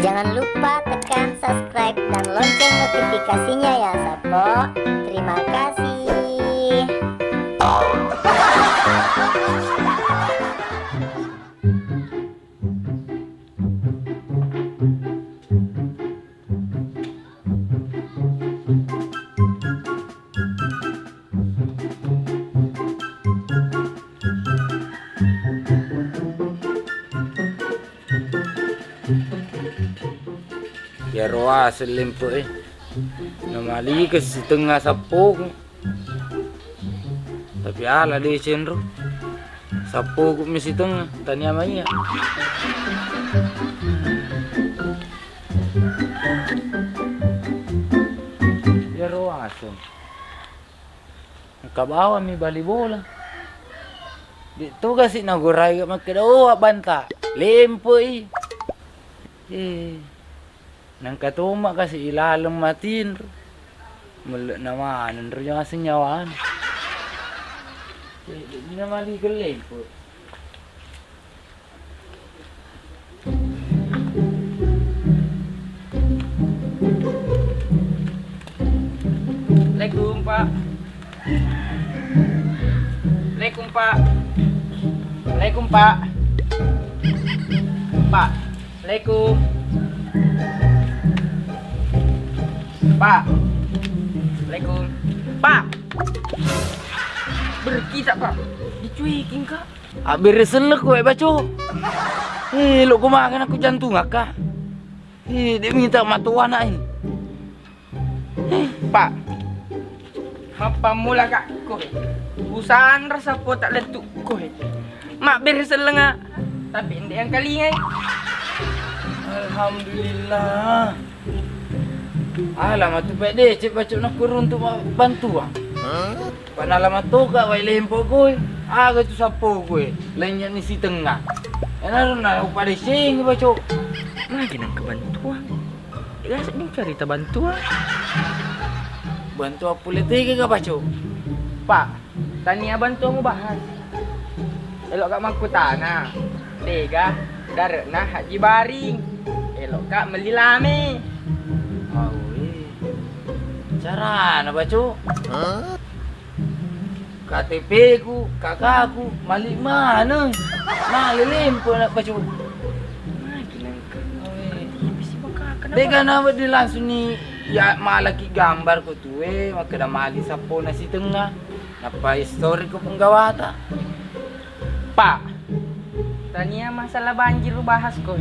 Jangan lupa tekan subscribe dan lonceng notifikasinya ya Sapo. Terima kasih. Ya roa selimpo namali ke setengah sapo tapi ala di cenro sapo ku misi tengah tanya maya ya roa sen kabawa mi bali bola di tugas si naguray makadawa banta limpo nang katuma kasi ilalang matin mula naman rin yung asinyawaan hindi na maligalay po Assalamualaikum Pak. Assalamualaikum Pak. Assalamualaikum Pak. Pak. Assalamualaikum Pak. Assalamualaikum Pak. Berkita Pak. Dicuikin Kak. Abis reselek gue baco. Lo kumakan aku jantung Kak. Dia minta matuan ini. Pak. Apa mula Kak? Kowe. Usahaan rasa po tak letuk kowe. Mak berseleng tapi hindi yang kali ngay. Alhamdulillah. Alamat tu pwede, cik baca nak kurun tu bantuan. Panalamat tu kak, wai lempo kowe. Aga tu sapo kowe. Lainnya ni si tengah. Enak na upah sing baca. Lagi nang kebantuan. Biasa ni cerita bantuan. Bantuan politik ke baca? Pak, tania bantuan mo bahas. Elok kak magkutana. Tega, darat na haji baring. Elok kak melilame. Cara na baco? KTP ku, kakakku, mali mana? Nalilimpo na baco. Teka na ba di langsung ni ya malaki gambar ko tu makada mali sapo na si tengah. Napa histori ko penggawata. Pak, tania masalah banjir bahas ko.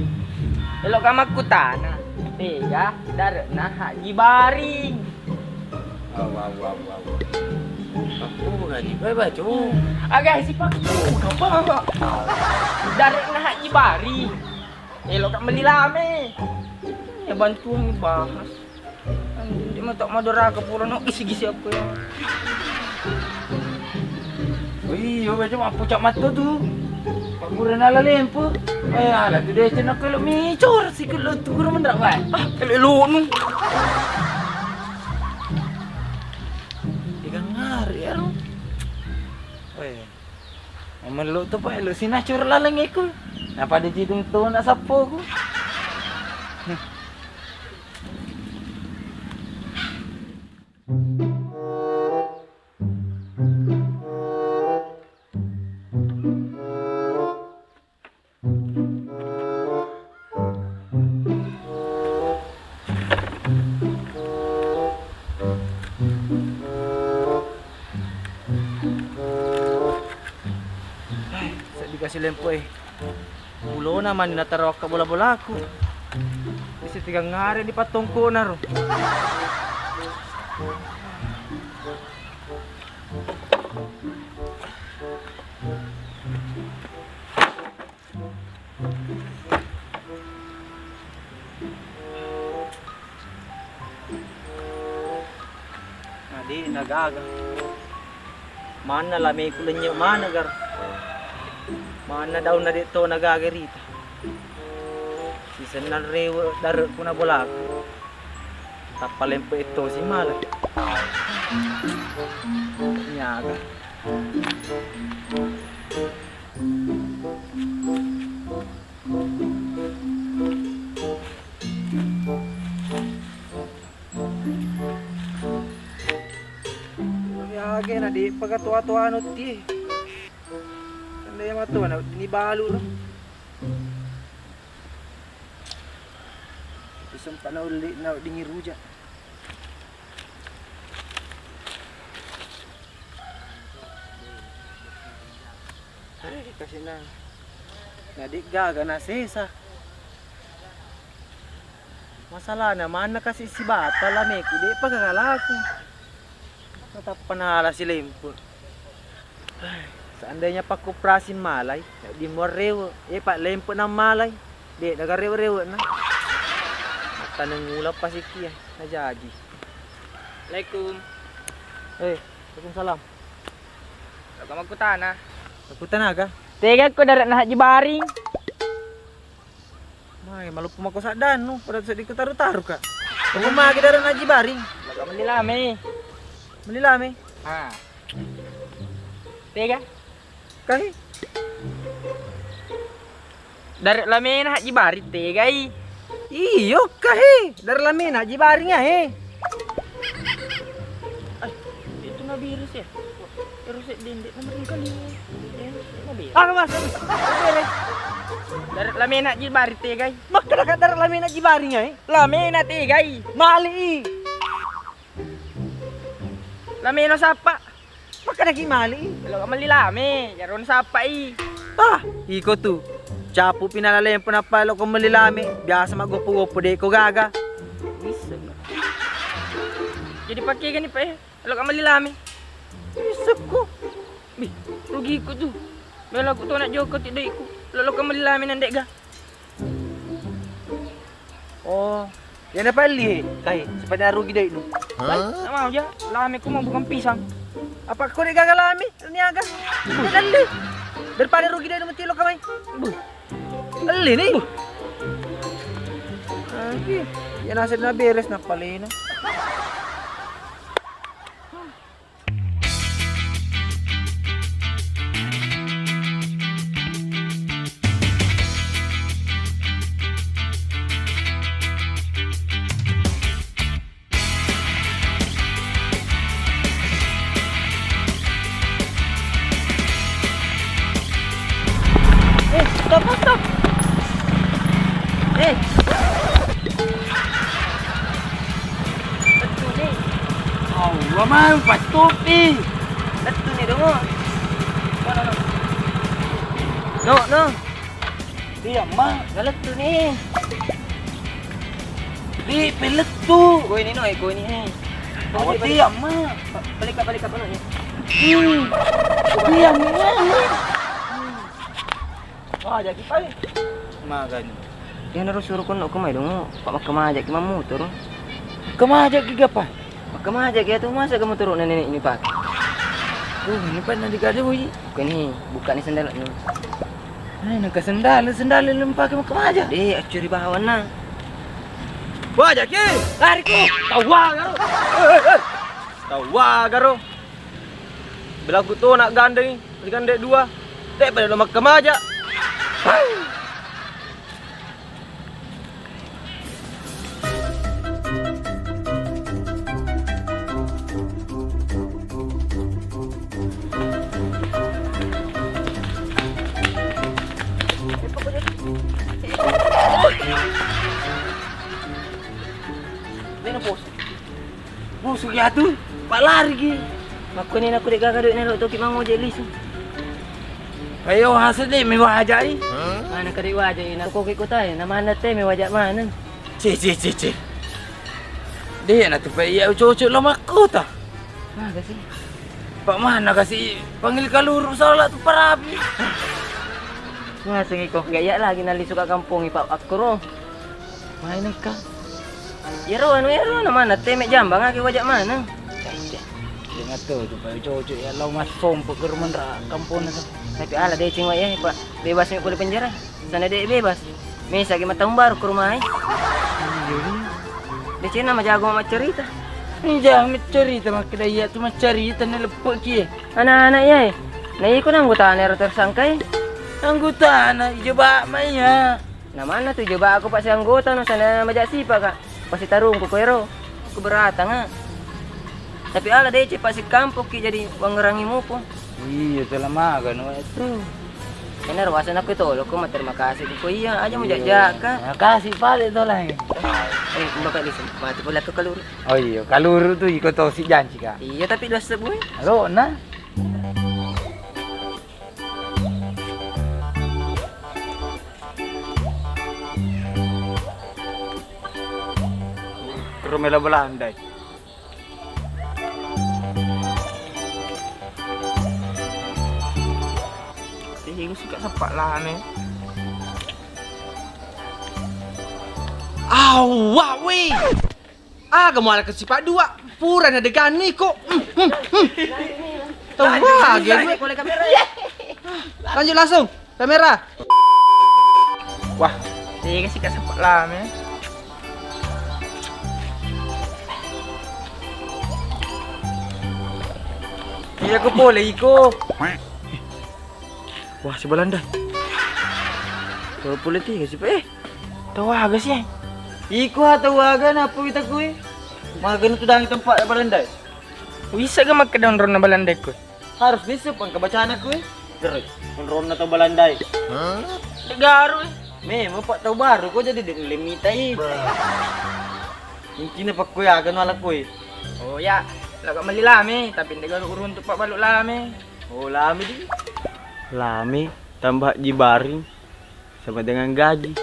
Elok ka magkutana. Tega, darat na haji baring. Wow. Aku gaji baca. Agak si Pak. Apa? Darat na haji baring. Elok ka melilame. Ya bantuan bahas. Hindi mo tak madura ka puro no isi-gisi ako ya. Uy, yo baca apa cak mata tu. Pagura na lalimpo. Ay ala tu dia cina kalau micor si kalau tu guru mendrak ba. Kalau nu. Ikan ngari ya. Oi. Melo tu pa lo sinacur lalang iku. Napa di jitung tu nak sapo ku. Dikasih lempo Bulo naman natarok ka bola-bola ako. Kasi tigang ngari di patungko na ro. Nadi nagaga. Mana lah may kulanya mana gar. Mana daw na dito nagagarita. Season na rewo darot ko na bola ko. Tapalin po ito si Malak. Nyaga. pagatua-tua ano ti. Tanda yung mga tuwa na tinibalo lang. Isang panaulit na dingiruja. Ay, kasi na di gaga na sesa. Masalah naman na kasi si bata lamig, hindi pagkakalako. Natapanala si Lempo. Saan niya pakuprasin malay? Di mo rew. Pa Lempo ng malay. Di, nagarew-rew na. Tanang ulam pa si Kia. Najaji. Assalamualaikum. Waalaikumsalam. Huwag magkutana. Magkutana ka? Tegad ko darat na hajibaring. May malupom ako sa dan, no? Pada sa di ko taru-taru ka. Kung umagi darat na hajibaring. Baga manilami. Malilami. Ha. Tega. Kahi. Darat lami na hajibaring tegay. Iyo, kahi. Darat lami na hajibaring nga, he. Ay, ito na virus ya. Pero sa dindi naman kali. Ano mas? Darat lami na hajibaring tegay. Makada ka darat lami na hajibaring nga, he. Lami na tegay. Mali. Lami na sapa. Makada ki mali. Kalau ka malilami, yaron sapa Iko tu. Chapu pinalalim po na palo kung malilami. Biasa magupo-gupo di ko gaga. Bisa na. Jadi pakai gani pa kalau ka malilami. Bisa ko. Rugi ko tu. Bela ko to nak joko tidak ko. Lalu ka malilami nandek ga. Oh. Yan na pali. Kahi. Sepada narugi day no. Tak mau aja. Lami ko mau bukan pisang. Apa ko di gagalami? Niaga. Dali. Daripada rugi day no tilo kamay. Dali ni. Ay. Yan nasa na beres na pali na. Stop. Allah mah patut ni. Letu ni dong. No. Dia mah Galat tu ni. di pelet tu. Koi ni no, koi ni. Oh dia mah. Balik ka ano ni. Dia mah. Wah, jadi pa. Magan. Yan na suruh ko na kumay dong. Pa makamajak ki mamotor. Kemajak giga pa. Makamajak ya tu masa kamu turun nenek ini pak. Ini pa nandigada mo. Bukan ni, buka ni sandal ni. Ay, nagkasandal lempah ke kemajak. Deh, curi bahawan na. Wah, Jaki. Lari ko. Tawa garo. Tawa garo. Bilang ku tu nak gandeng, gandeng dua. Tak pada lemak kemaja. Deh na pos. Busuk ya tu. Pak lari gi. Makunin aku dek gagaduit na to ki mango jelis. Ayo hasil ni mewah aja ni. Mana ka di wajah na ko ko tay na mana te me wajah mana. Cik. Dia nak tu ya cucu lama aku ta. Ah, kasi. Pak mana kasi panggil kaluru salah tu parabi. Nga singi ko gaya lagi nali suka kampung ipa aku ro. Main ka. Yero na mana te me jambang aki wajah mana. Dia tu pak cucu ya lau masom pe rumah kampung na. Tapi ala deh cing wajah pak bebas me kulit penjara. Sana deh bebas. Mesa ki matang baru ke rumah ai. Di Cina mah jago mah cerita. Ni jangan cerita mak kedaya tu mak cerita ni lepek ki. Anak-anak ya. Nah ikut anggota ner tersangka. Anggota anak coba maya. Nah mana tu coba aku pasti anggota no sana majak sipa kak. Pasti tarung ku koero. Aku berata nga. Tapi ala deh cepat si kampung ki jadi wangerangi mo po. Iya, telah makan itu. Enar wasan aku itu lo ko terima kasih ko iya aja mo jajak ka. Ya, kasih balik to lah. Bakal listen. Mati pula ko kaluro. Oh iya, kaluru tuh ikut tahu si janji kak. Iya tapi dua sebuah. Halo, nah. Rumela Belandai. Tinggi suka sepak lah nih. Awak weh. Kamu ala kesipak dua. Pura ada gani kok. Tahu lagi gue. Boleh kamera. Lanjut langsung. Kamera. Wah, tinggi suka sepak lah nih. Iya, aku boleh ikut. Wah, si Belanda. Kalau boleh tiga sih, Tahu agak sih. Iko atau wagan apa kita kui? Makan itu dari tempat Belanda. Bisa gak makan daun rona Belanda ko? Harus bisa pang kebacaan aku. Gerak. Ron atau Belanda. Garu. Memang pak tahu baru kau jadi dilimitai. Mungkin apa kui akan malah kui. Oh ya, lagak mali lami, tapi hindi garu urun tu pak balok lami. Oh lami di. Lami tambah jibaring sama dengan gaji.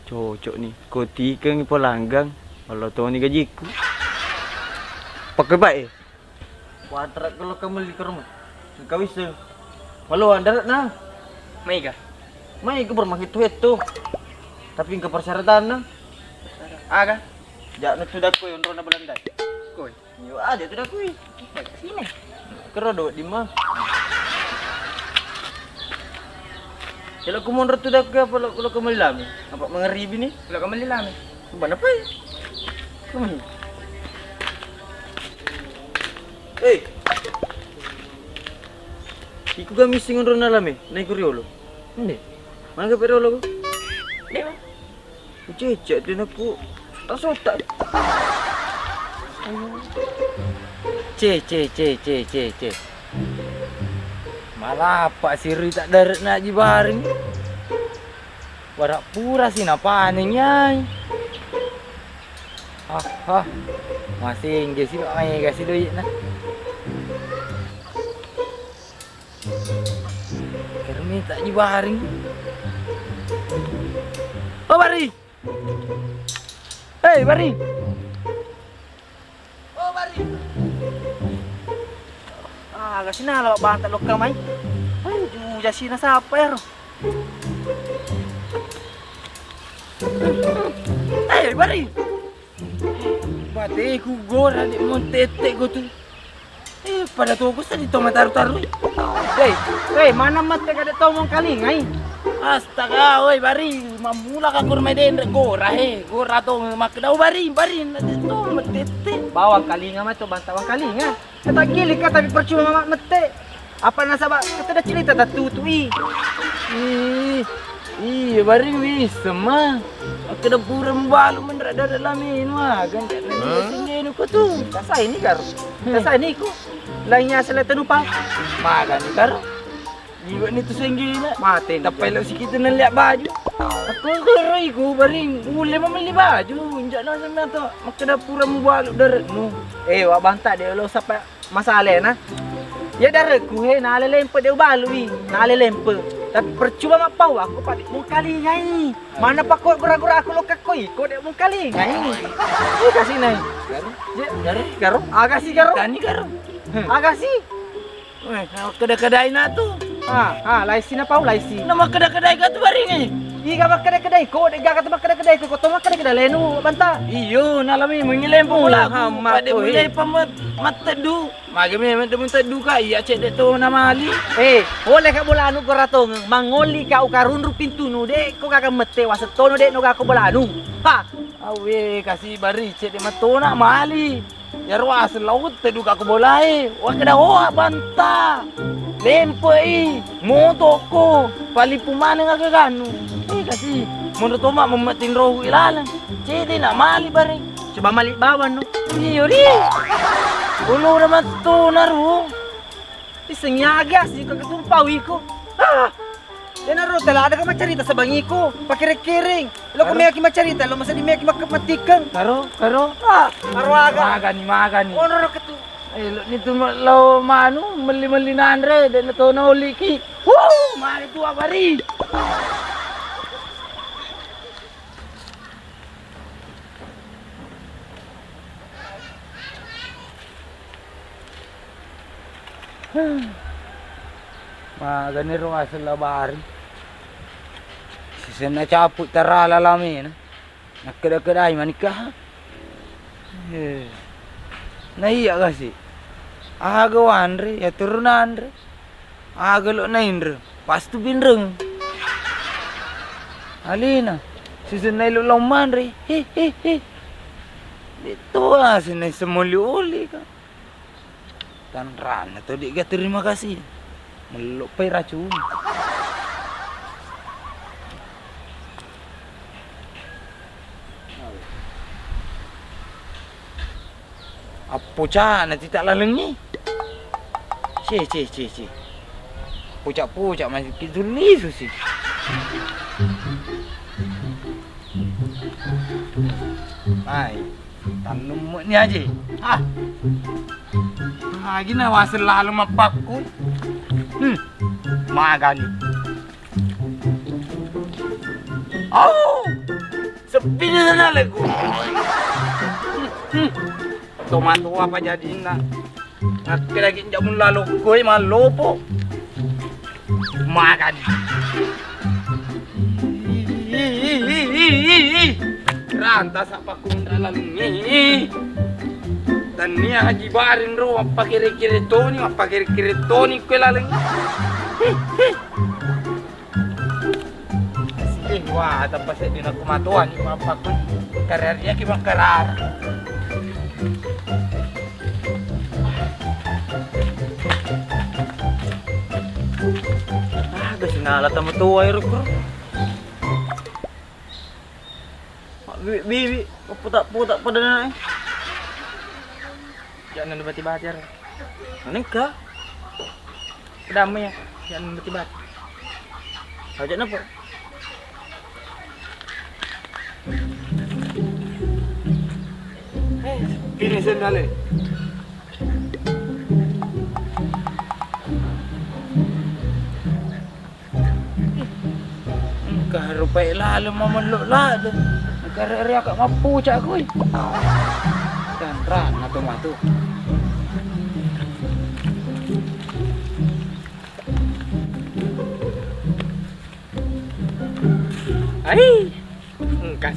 Cocok nih. Koti keng pelanggang. Kalau tahu ni gajiku. Pakai baik. Kuadrat kalau kamu beli ke rumah. Kau bisa. Malu anda nah. Mega. Mai ke bermakin itu. Tapi ke persyaratan nah. Aga. Jak nu sudah kui unro na Belanda. Koi. Yo ada sudah kui. Sini. Kerodo di mah. Kalau aku mundur tu dah ke kalau kamu lami. Apa mengeribi ni? Lagak mali lami. Mana apa? Kamu. Eh. Iku ga missing unro na lami. Naik kuriolo. Hindi. Mana ka periolo ko? Di ba? Cecek din ako. Tasota. C. Malah apa si Rita darat nak jibaring. Warak pura sih napanin yay. Masih enggak sih Pak Mai kasih duit nah. Kermi tak jibaring. Oh Bari. Hei Bari. Oh, Bari. Agak sih nah lawak bantat lo kamay. Aduh, jasi na sa apa Eh, Bari. Bate ku gora di montete ko tu. Pada tu aku tadi tong taruh-taruh. Hey, mana mat ka kada tomong kalingay? Astaga, oi Bari, mamula ka kurmay den gora Gora to makdaw Bari na to matete. Bawang kalinga mah to bantawang kalinga. Kata gili ka tapi percuma mama mete. Apa nasa ba kata dah cerita tak tutui. Iya Bari bisa mah. Aku dah pura membalu mendadak dalam ini mah. Ganti na sini ko tu. Kasa ini karo. Kasa ini ko. Lainnya sila tenupa. Makan karo. Iwa ni tu senggi na. Mati. Tapay lang si kita na lihat baju. Aku gerai ko Bari. Boleh memeli baju. Injak na sa to. Maka dah pura membalu darat no. Wak banta dia lo sampai masalah na. Ya daraku nalelempe dia balui. Nalelempe. Tapi percuma mak pau aku padik mung kali ngai. Mana pak kau gura-gura aku lo kakoi. Kau dek mung kali ngai. Kasih nai. Dari Garo. Agak sih garo. tani karo. Agak sih. Kedai-kedai na tu. Laisi na pau laisi. Nama kedai-kedai ka tu Bari ni. Iga kedai-kedai ko dek gagat kedai-kedai ko to kedai-kedai lenu banta. Iyo, nalami mengilem pula. Mak Pada ko, mulai matadu. Magami matadu ka iya cek dek tu nama Ali. Oleh ka bolanu ko ratong mangoli ka ukarunru pintu nu dek ko kakak mete wasetono dek no ka ko bolanu. Awe kasih Bari cek dek matona mali. Ya ruas laut tedu ka ko bolai. Wa kada hoa banta. Lempei motoko pali pumane nga kagano. Kasih menurut Oma mematin roh ilalan. Cede nak mali Bari. Coba malik bawan no. Iyo di. Ulo naman tunar mo. Isenyaga sih kagak tumpawi ko. Ah. Yan aro tala ada ka macarita sa bangi ko. Pakiring-kiring. Lo ko may macarita, lo masa di may makapatikan. Karo. Ah, arwaga. Maga ni. Ono ra katu. Eh, nito lo mano, mali na Andre, dan ito na uliki. Woo! Mali tua bari. Maga ni ruas labari. Sisen na caput tarala lami na. Nakeda-kedai manikah. Naiya kasi. Aga Andre, ya turun Andre. Aga lo na Indra. Pastu binreng. Alina. Sisen na ilo lang Andre. Dito sinay semuli-uli ka. Tanran na to di ka terima kasih. Melupay racun. Apa cak nanti tak laleng ni? Cik. Pucak masih gitu ni susi. Hai, tanam ni aja. Ah, lagi na wasel lalu mapakku. Magali. Oh, sepi na sana lagu. Tomato apa jadiin na? At lagi jamun lalu koy malopo. Makan. Rantas apa kunda lalingi. Dan niya haji barin ro apa kiri-kiri toni koy laling. Wah, tapos di na kumatuan yung apa ko. Karirnya kibang karar. Kasi nalat mo to ay bro. Bibi, puta pada na eh. Jangan bati-bati ar. Anong ka? Kedamay ya. Jangan bati-bati. Saja na po. Pilih sendal. Kaharupay lalim mamanlo lado. Nagkarari ka mapucha ko eh. Tanran na tomato. Ay! Engkas.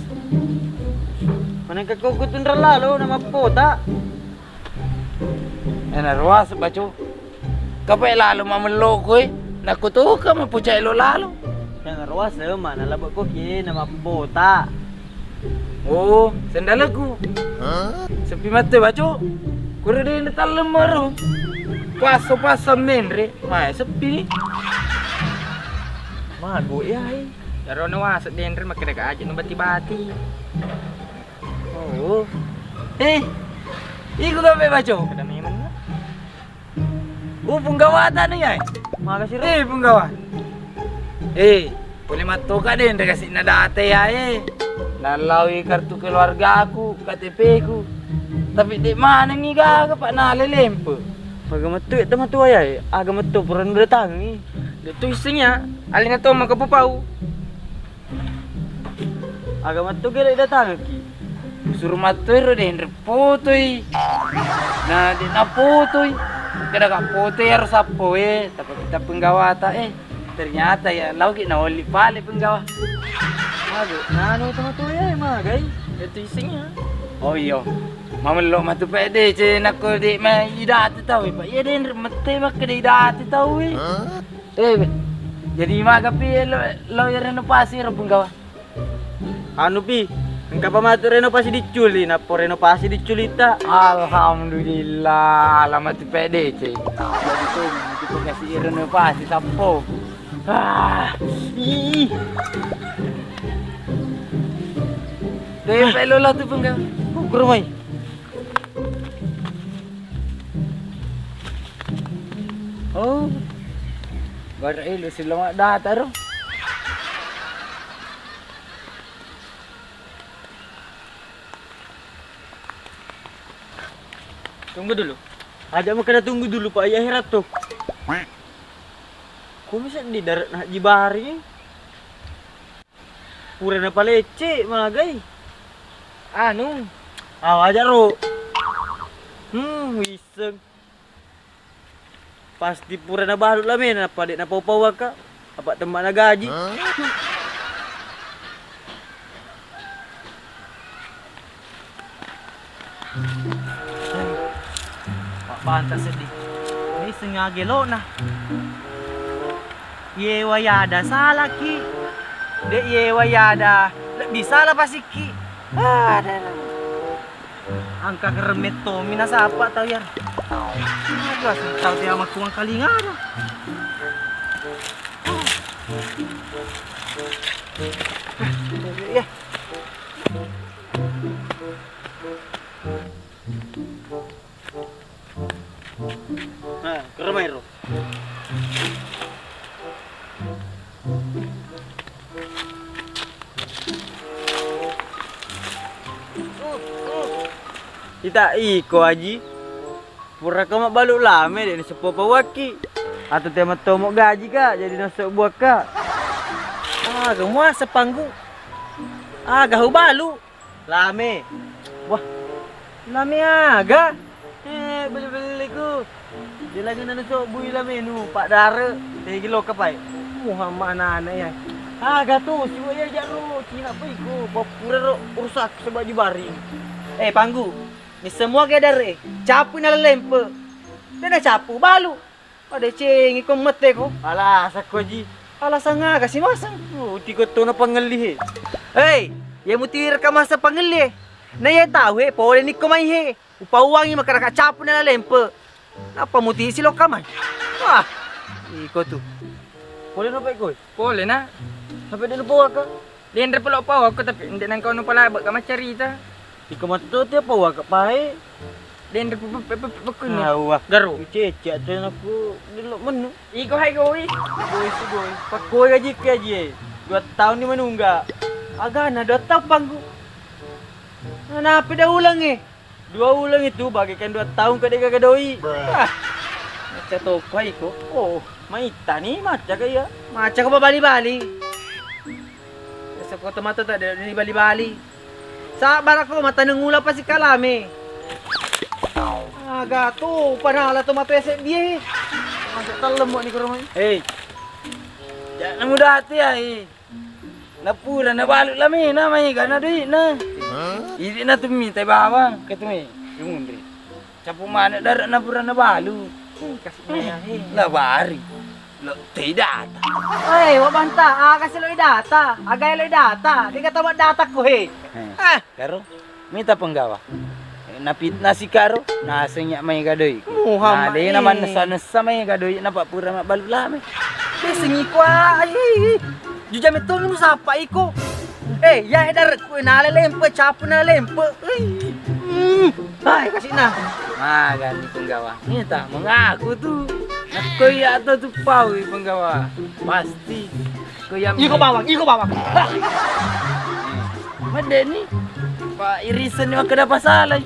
Manang kakukutun lalo na maputa. Yan arwas bacho. Kapay lalo mamanlo ko eh. Nakuto ka mapucha ilo lalo. Yan arwas mana labak ko kini na maputa. Oh, sandal aku. Sepi mata baco. Kura dia nak talam maru. Paso menre. Mai sepi ni. Mago ya ai. Daro na wasat denre makada aja no bati-bati. Oh. Iku gabe baco. Kedamay man na. Penggawatan ni ai. Makasih re. Penggawa. Boleh matoka din kasi na dati ay. Nalawi kartu keluarga aku, KTP ku. Tapi di mana ni gaga pak nalelempo. Pagamato tamato ay agamato puran datang ni. Dito isinya, alin na to magkapupau. Agamato gila datang ki. Suruh matero din repotoy. Na din apotoy. Kada ka potoy harus apo tapi kita penggawata ternyata ya lagi na oli pale penggawa. Mago, nano tamato ay magay. Dito isinya. Oh iyo. Mamalo matu pwede che nako di may idati tau pa. Iya din mate makada idati tau jadi magapi lawyer renovasi ro penggawa. Anu pi, engka pamatu renovasi diculi, napo renovasi diculita. Alhamdulillah, alamat pwede che. Jadi tu kita kasih renovasi sapo. Deh pelo lah tu penggawa. ke rumah. Oh. Baru lu selamat datang. Tunggu dulu. Ajak kena tunggu dulu Pak Ayah Herat tuh. Kok bisa di darat nak jibari? Pura na palece malah gay. Anu, Aja ro. Wiseng. Pasti pura na balut lah men, apa dek na pau-pau ka? Apa tembak na gaji? Pak pantas sedih. Ini sengaja gelo na. Ye wayada salah ki. Dek ye wayada. Bisa lah pasti ki. Ada. Angka keremet to minas apa tau ya? Agak tahu dia sama kuang kalinga ada. Ya. Nah, keremai ro. Kita iko aji. Pura kau mak baluk lame dek ni sepopa waki. Atau tema tomok gaji kak jadi nasuk buah kak. Kamu sepanggu. Gahu balu. Lame. Wah. Lame aga. Beli-beli ku. Dia lagi nasuk bui lame nu Pak Dara. 3 kilo kapai. Muhammad anak ya. Gato si waya jaro. Cina apa iko. Pura ro rusak sebab jibari. Panggu. Ni semua ke dari capu na lempe. Dia dah capu balu. Ada ceng ikon mete ko. Alah sako ji. Alah sanga kasih masang. Tiko to na pangelih. Ya mutir ka masa pangelih. Na ya tahu pole ni ko mai he. Upauangi makaraka capu na lempe. Apa muti silo kamay? Iko tu. Pole no pa ko. Boleh na. Sampai dia lupa ka. Lendre pelok pau aku tapi ndek nang kau no pala bak ka cerita. Iko mato tu apa wa ka pai? Lendre pekun ni. Wah. Garu. Cecek tu aku delok menu. Iko hai goi. Sigoi. Pakoi gaji kaji. 2 tahun ni menunggak. Agana 2 tahun panggu. Kenapa dah ulang 2 ulang itu bagikan 2 tahun ke deka doi. Macam tu kau iko. Oh, maita ni macam kaya. Macam kau bali-bali. Sa kota mata tak ada ni bali-bali. Sabar ako matanungula pa si Kalame. Gato, panala to mato SMB. Masuk talem mo ni ko rumah. Jangan mudah hati ai. Napura na balut lami na may gana doi na. Idi na tumi tay bawa ketumi. Yumundri. Capu mana darat na pura na balu. Kasih la bari. Lo tidak. Wabanta, kasi lo data. Agay lo data. Di ka tawag data ko Karo, minta penggawa. Napitna si Karo, nasanya may gadoy. Muhammad. Ada naman nasa may gadoy na papura mabalut lami. Singi ko Juja metong mo sa pa iko. Ya darat ko na lempe, capu na lempe. Kasih na. Ganti penggawa. Minta mengaku tuh. Kuya atau tu pau penggawa. Pasti. Kuya. Iko bawang. Made ni. Pak irisan ni makada pasalay.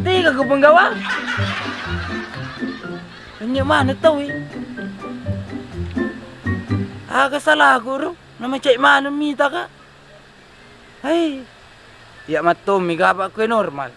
Tiga ko penggawa. Kanya mana tahu salah aku ro. Nama cek mana minta ka? Tiap matom mi ka apa normal.